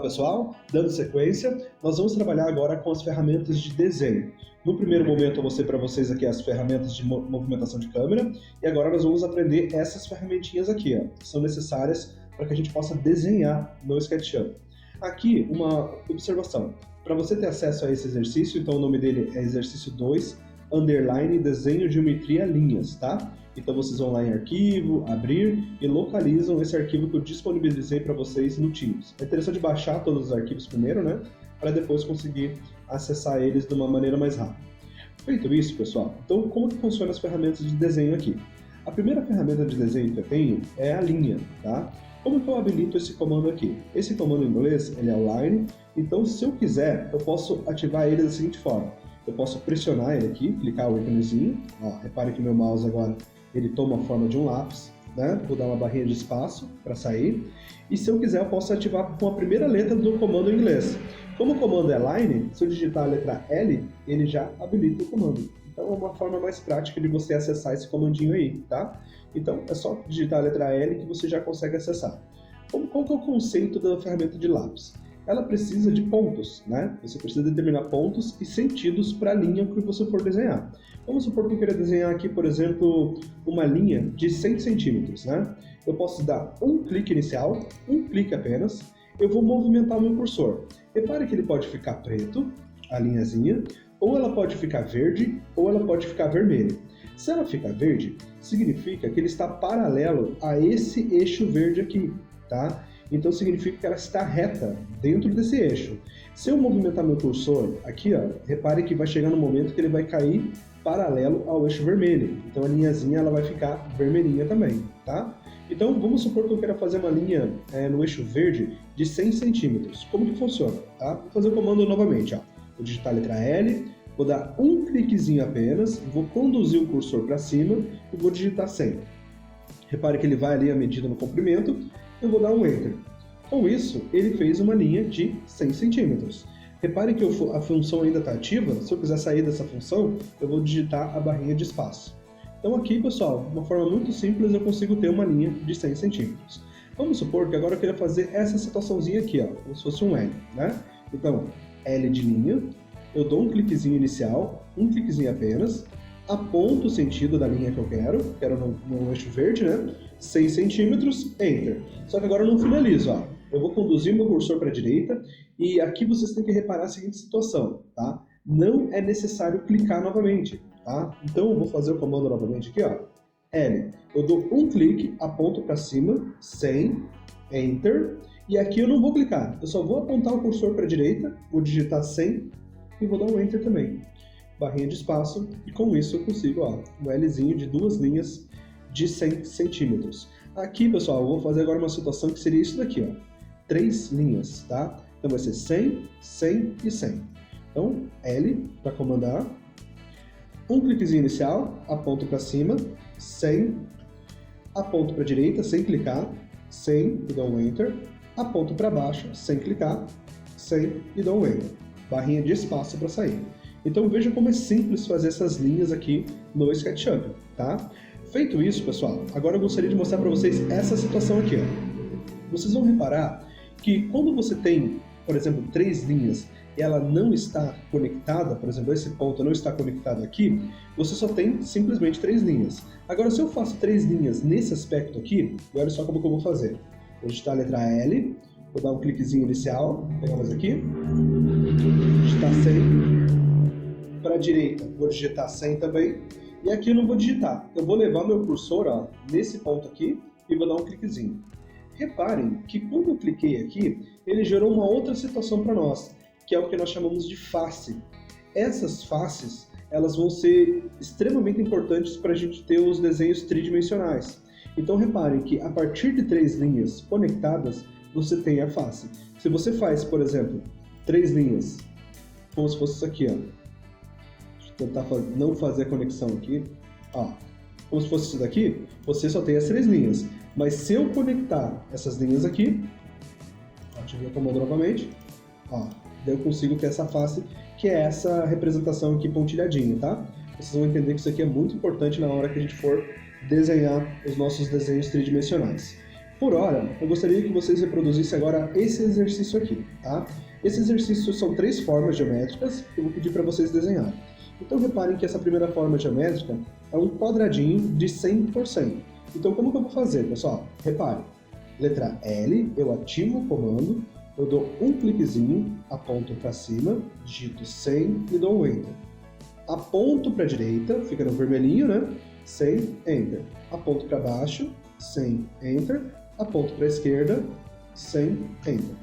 pessoal, dando sequência, nós vamos trabalhar agora com as ferramentas de desenho. No primeiro momento eu mostrei para vocês aqui as ferramentas de movimentação de câmera e agora nós vamos aprender essas ferramentinhas aqui, que são necessárias para que a gente possa desenhar no SketchUp. Aqui uma observação, para você ter acesso a esse exercício, então o nome dele é exercício 2, underline desenho geometria linhas, tá? Então vocês vão lá em arquivo, abrir e localizam esse arquivo que eu disponibilizei para vocês no Teams. É interessante baixar todos os arquivos primeiro, né? Para depois conseguir acessar eles de uma maneira mais rápida. Feito isso, pessoal, então como que funcionam as ferramentas de desenho aqui? A primeira ferramenta de desenho que eu tenho é a linha, tá? Como que eu habilito esse comando aqui? Esse comando em inglês, ele é o line, então se eu quiser, eu posso ativar ele da seguinte forma. Eu posso pressionar ele aqui, clicar o íconezinho, ó, repare que meu mouse agora ele toma a forma de um lápis, né? Vou dar uma barrinha de espaço para sair. E se eu quiser, eu posso ativar com a primeira letra do comando em inglês. Como o comando é line, se eu digitar a letra L, ele já habilita o comando. Então é uma forma mais prática de você acessar esse comandinho aí, tá? Então é só digitar a letra L que você já consegue acessar. Qual que é o conceito da ferramenta de lápis? Ela precisa de pontos, né? Você precisa determinar pontos e sentidos para a linha que você for desenhar. Vamos supor que eu queira desenhar aqui, por exemplo, uma linha de 100 centímetros, né? Eu posso dar um clique inicial, um clique apenas, eu vou movimentar o meu cursor. Repare que ele pode ficar preto, a linhazinha, ou ela pode ficar verde, ou ela pode ficar vermelha. Se ela ficar verde, significa que ele está paralelo a esse eixo verde aqui, tá? Então significa que ela está reta dentro desse eixo. Se eu movimentar meu cursor aqui, ó, repare que vai chegar no momento que ele vai cair paralelo ao eixo vermelho. Então a linhazinha ela vai ficar vermelhinha também, tá? Então vamos supor que eu quero fazer uma linha no eixo verde de 100 centímetros. Como que funciona? Tá? Vou fazer o comando novamente. Ó. Vou digitar a letra L, vou dar um cliquezinho apenas, vou conduzir o cursor para cima e vou digitar 100. Repare que ele vai ali à medida no comprimento. Eu vou dar um Enter. Com isso, ele fez uma linha de 100 centímetros. Repare que a função ainda está ativa. Se eu quiser sair dessa função, eu vou digitar a barrinha de espaço. Então aqui, pessoal, de uma forma muito simples, eu consigo ter uma linha de 100 centímetros. Vamos supor que agora eu queira fazer essa situaçãozinha aqui, ó, como se fosse um L, né? Então, L de linha, eu dou um cliquezinho inicial, um cliquezinho apenas, aponto o sentido da linha que eu quero no eixo verde, né? 100 centímetros, Enter. Só que agora eu não finalizo, ó. Eu vou conduzir meu cursor para a direita e aqui vocês têm que reparar a seguinte situação, tá? Não é necessário clicar novamente, tá? Então eu vou fazer o comando novamente aqui, ó. L. Eu dou um clique, aponto para cima, 100, Enter. E aqui eu não vou clicar, eu só vou apontar o cursor para a direita, vou digitar 100 e vou dar um Enter também. Barrinha de espaço e com isso eu consigo, ó, um Lzinho de duas linhas de 100 centímetros. Aqui, pessoal, eu vou fazer agora uma situação que seria isso daqui, ó. 3 linhas, tá? Então vai ser 100, 100 e 100. Então, L para comandar. Um cliquezinho inicial, aponto para cima, 100, aponto para a direita, sem clicar, 100 e dou um Enter. Aponto para baixo, sem clicar, 100 e dou um Enter. Barrinha de espaço para sair. Então veja como é simples fazer essas linhas aqui no SketchUp, tá? Feito isso, pessoal, agora eu gostaria de mostrar para vocês essa situação aqui, ó. Vocês vão reparar que quando você tem, por exemplo, 3 linhas e ela não está conectada, por exemplo, esse ponto não está conectado aqui, você só tem simplesmente 3 linhas. Agora, se eu faço 3 linhas nesse aspecto aqui, olha só como que eu vou fazer. Vou digitar a letra L, vou dar um cliquezinho inicial, pegar mais aqui, digitar 100, para a direita vou digitar 100 também, e aqui eu não vou digitar, eu vou levar meu cursor, ó, nesse ponto aqui e vou dar um cliquezinho. Reparem que quando eu cliquei aqui, ele gerou uma outra situação para nós, que é o que nós chamamos de face. Essas faces, elas vão ser extremamente importantes para a gente ter os desenhos tridimensionais. Então reparem que a partir de 3 linhas conectadas, você tem a face. Se você faz, por exemplo, 3 linhas, como se fosse isso aqui, ó. Deixa eu tentar não fazer a conexão aqui. Ó, como se fosse isso daqui, você só tem as 3 linhas. Mas se eu conectar essas linhas aqui, ativei o comando novamente, ó, daí eu consigo ter essa face, que é essa representação aqui pontilhadinha, tá? Vocês vão entender que isso aqui é muito importante na hora que a gente for desenhar os nossos desenhos tridimensionais. Por hora, eu gostaria que vocês reproduzissem agora esse exercício aqui, tá? Esse exercício são 3 formas geométricas que eu vou pedir para vocês desenharem. Então reparem que essa primeira forma geométrica é um quadradinho de 100%. Então como que eu vou fazer, pessoal? Reparem, letra L, eu ativo o comando, eu dou um cliquezinho, aponto para cima, digito 100 e dou um Enter. Aponto para a direita, fica no vermelhinho, né? 100, Enter. Aponto para baixo, 100, Enter. Aponto para a esquerda, 100, Enter.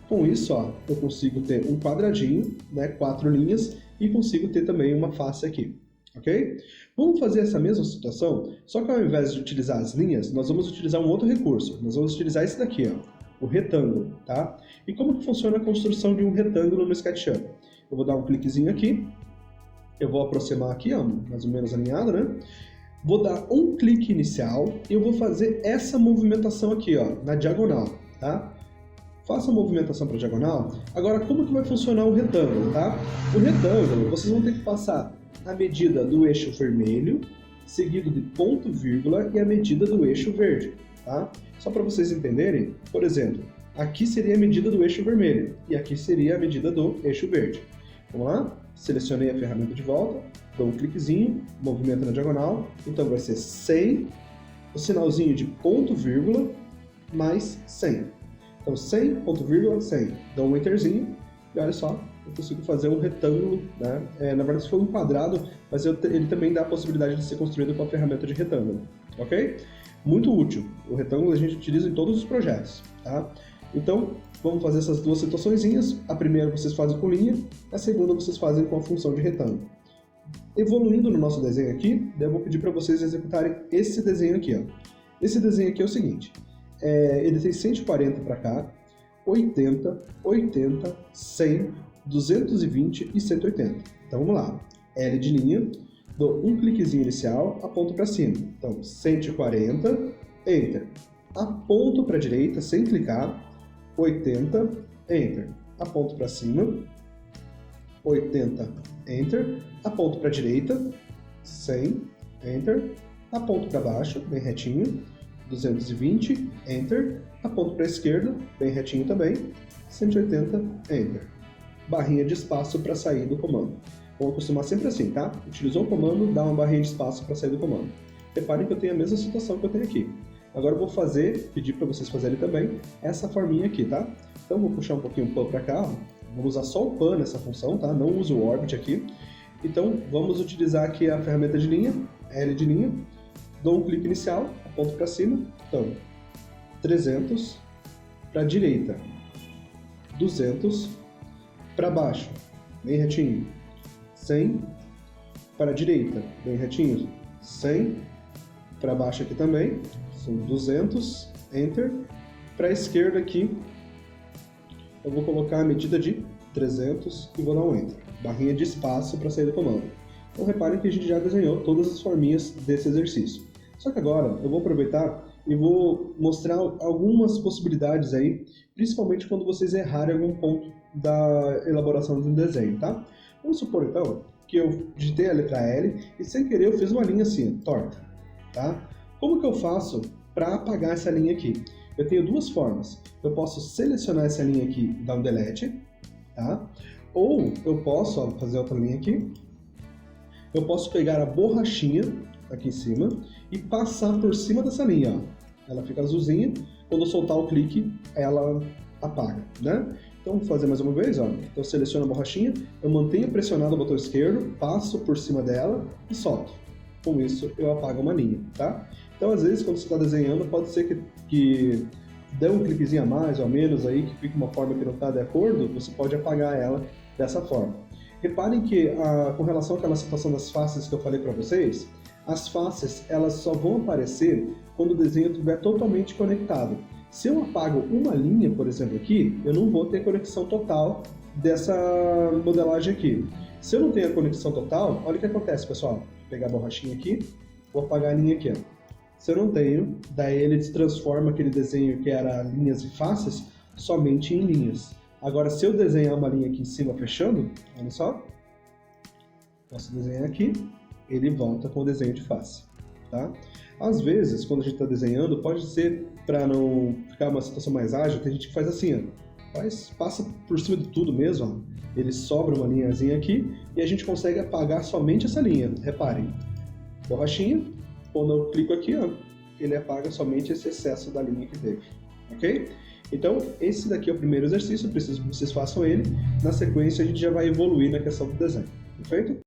Com isso, ó, eu consigo ter um quadradinho, né, 4 linhas, e consigo ter também uma face aqui, ok? Vamos fazer essa mesma situação, só que ao invés de utilizar as linhas, nós vamos utilizar um outro recurso. Nós vamos utilizar esse daqui, ó, o retângulo, tá? E como que funciona a construção de um retângulo no SketchUp? Eu vou dar um cliquezinho aqui, eu vou aproximar aqui, ó, mais ou menos alinhado, né? Vou dar um clique inicial e eu vou fazer essa movimentação aqui, ó, na diagonal, tá? Faça a movimentação para a diagonal. Agora, como que vai funcionar o retângulo, tá? O retângulo, vocês vão ter que passar a medida do eixo vermelho, seguido de ponto, vírgula, e a medida do eixo verde, tá? Só para vocês entenderem, por exemplo, aqui seria a medida do eixo vermelho, e aqui seria a medida do eixo verde. Vamos lá? Selecionei a ferramenta de volta, dou um cliquezinho, movimento na diagonal, então vai ser 100, o sinalzinho de ponto, vírgula, mais 100. Então 100, ponto, vírgula, 100. Dou um enterzinho e olha só, eu consigo fazer um retângulo, né? Na verdade, se for um quadrado, mas ele também dá a possibilidade de ser construído com a ferramenta de retângulo, ok? Muito útil. O retângulo a gente utiliza em todos os projetos, tá? Então, vamos fazer essas duas situaçõezinhas. A primeira vocês fazem com linha, a segunda vocês fazem com a função de retângulo. Evoluindo no nosso desenho aqui, eu vou pedir para vocês executarem esse desenho aqui, ó. Esse desenho aqui é o seguinte. Ele tem 140 para cá, 80, 80, 100, 220 e 180. Então vamos lá. L de linha, dou um cliquezinho inicial, aponto para cima. Então 140, Enter. Aponto para a direita sem clicar, 80, Enter. Aponto para cima, 80, Enter. Aponto para a direita, 100, Enter. Aponto para baixo, bem retinho, 220, Enter, aponto para a esquerda, bem retinho também, 180, Enter. Barrinha de espaço para sair do comando. Vamos acostumar sempre assim, tá? Utilizou o comando, dá uma barrinha de espaço para sair do comando. Reparem que eu tenho a mesma situação que eu tenho aqui. Agora eu vou pedir para vocês fazerem também, essa forminha aqui, tá? Então vou puxar um pouquinho o pan para cá, vou usar só o pan nessa função, tá? Não uso o orbit aqui. Então vamos utilizar aqui a ferramenta de linha, L de linha, dou um clique inicial, aponto para cima, então 300, para a direita 200, para baixo, bem retinho, 100, para a direita, bem retinho, 100, para baixo aqui também, são 200, Enter, para a esquerda aqui, eu vou colocar a medida de 300 e vou dar um Enter, barrinha de espaço para sair do comando. Então reparem que a gente já desenhou todas as forminhas desse exercício. Só que agora eu vou aproveitar e vou mostrar algumas possibilidades aí, principalmente quando vocês errarem algum ponto da elaboração de um desenho, tá? Vamos supor então que eu digitei a letra L e sem querer eu fiz uma linha assim, torta, tá? Como que eu faço para apagar essa linha aqui? Eu tenho duas formas. Eu posso selecionar essa linha aqui e dar um delete, tá? Ou eu posso, fazer outra linha aqui, eu posso pegar a borrachinha aqui em cima e passar por cima dessa linha, ó. Ela fica azulzinha, quando eu soltar o clique, ela apaga, né? Então, vou fazer mais uma vez, ó. Então, eu seleciono a borrachinha, eu mantenho pressionado o botão esquerdo, passo por cima dela e solto. Com isso, eu apago uma linha, tá? Então, às vezes, quando você está desenhando, pode ser que dê um cliquezinho a mais ou a menos aí, que fica uma forma que não está de acordo, você pode apagar ela dessa forma. Reparem que, com relação àquela situação das faces que eu falei para vocês, as faces elas só vão aparecer quando o desenho estiver totalmente conectado. Se eu apago uma linha, por exemplo, aqui, eu não vou ter conexão total dessa modelagem aqui. Se eu não tenho a conexão total, olha o que acontece, pessoal. Vou pegar a borrachinha aqui, vou apagar a linha aqui, ó. Se eu não tenho, daí ele transforma aquele desenho que era linhas e faces somente em linhas. Agora, se eu desenhar uma linha aqui em cima fechando, olha só, posso desenhar aqui, ele volta com o desenho de face, tá? Às vezes, quando a gente está desenhando, pode ser, para não ficar uma situação mais ágil, tem gente que faz assim, ó, passa por cima de tudo mesmo, ó. Ele sobra uma linhazinha aqui e a gente consegue apagar somente essa linha. Reparem, borrachinha, quando eu clico aqui, ó, ele apaga somente esse excesso da linha que teve, ok? Então, esse daqui é o primeiro exercício, eu preciso que vocês façam ele. Na sequência, a gente já vai evoluir na questão do desenho, perfeito?